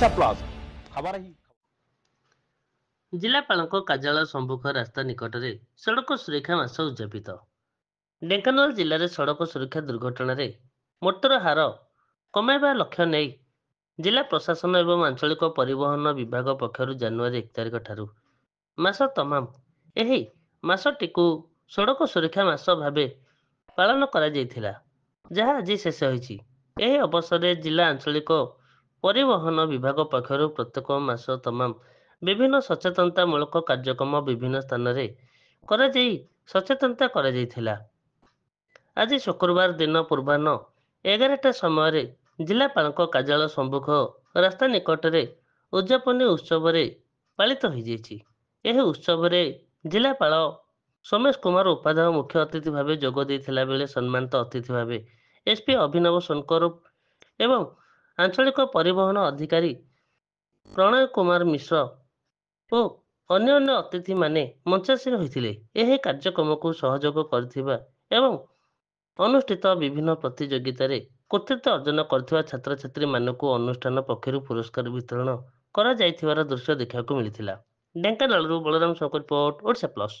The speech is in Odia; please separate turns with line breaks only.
ओडिशा प्लस खबर ही
ଜିଲ୍ଲାପାଳଙ୍କ କାର୍ଯ୍ୟାଳୟ ସମ୍ମୁଖ ରାସ୍ତା ନିକଟରେ ସଡ଼କ ସୁରକ୍ଷା ମାସ ଉଦ୍ଯାପିତ। ଢେଙ୍କାନାଳ ଜିଲ୍ଲାରେ ସଡ଼କ ସୁରକ୍ଷା ଦୁର୍ଘଟଣାରେ ମୃତ୍ୟୁର ହାର କମାଇବା ଲକ୍ଷ୍ୟ ନେଇ ଜିଲ୍ଲା ପ୍ରଶାସନ ଏବଂ ଆଞ୍ଚଳିକ ପରିବହନ ବିଭାଗ ପକ୍ଷରୁ ଜାନୁଆରୀ 1 ତାରିଖ ଠାରୁ ମାସ ତମାମ ଏହି ମାସଟିକୁ ସଡ଼କ ସୁରକ୍ଷା ମାସ ଭାବେ ପାଳନ କରାଯାଇଥିଲା, ଯାହା ଆଜି ଶେଷ ହୋଇଛି। ଏହି ଅବସରରେ ଜିଲ୍ଲା ଆଞ୍ଚଳିକ ପରିବହନ ବିଭାଗ ପକ୍ଷରୁ ପ୍ରତ୍ୟେକ ମାସ ତମାମ ବିଭିନ୍ନ ସଚେତନତାମୂଳକ କାର୍ଯ୍ୟକ୍ରମ ବିଭିନ୍ନ ସ୍ଥାନରେ କରାଯାଇ ସଚେତନତା କରାଯାଇଥିଲା। ଆଜି ଶୁକ୍ରବାର ଦିନ ପୂର୍ବାହ୍ନ 11ଟା ସମୟରେ ଜିଲ୍ଲାପାଳଙ୍କ କାର୍ଯ୍ୟାଳୟ ସମ୍ମୁଖ ରାସ୍ତା ନିକଟରେ ଉଦ୍ଯାପନୀ ଉତ୍ସବରେ ପାଳିତ ହୋଇଯାଇଛି। ଏହି ଉତ୍ସବରେ ଜିଲ୍ଲାପାଳ ସୋମେଶ କୁମାର ଉପାଧ୍ୟାୟ ମୁଖ୍ୟ ଅତିଥି ଭାବେ ଯୋଗ ଦେଇଥିଲା ବେଳେ ସମ୍ମାନିତ ଅତିଥି ଭାବେ ଏସ୍ପି ଅଭିନବ ଶଙ୍କର ଏବଂ ଆଞ୍ଚଳିକ ପରିବହନ ଅଧିକାରୀ ପ୍ରଣୟ କୁମାର ମିଶ୍ର ଓ ଅନ୍ୟାନ୍ୟ ଅତିଥିମାନେ ମଞ୍ଚାସୀନ ହୋଇଥିଲେ। ଏହି କାର୍ଯ୍ୟକ୍ରମକୁ ସହଯୋଗ କରିଥିବା ଏବଂ ଅନୁଷ୍ଠିତ ବିଭିନ୍ନ ପ୍ରତିଯୋଗିତାରେ କୃତିତ୍ୱ ଅର୍ଜନ କରିଥିବା ଛାତ୍ରଛାତ୍ରୀମାନଙ୍କୁ ଅନୁଷ୍ଠାନ ପକ୍ଷରୁ ପୁରସ୍କାର ବିତରଣ କରାଯାଇଥିବାର ଦୃଶ୍ୟ ଦେଖିବାକୁ ମିଳିଥିଲା। ଢେଙ୍କାନାଳରୁ ବଳରାମ ଶଙ୍କର ରିପୋର୍ଟ, ଓଡ଼ିଶା ପ୍ଲସ୍।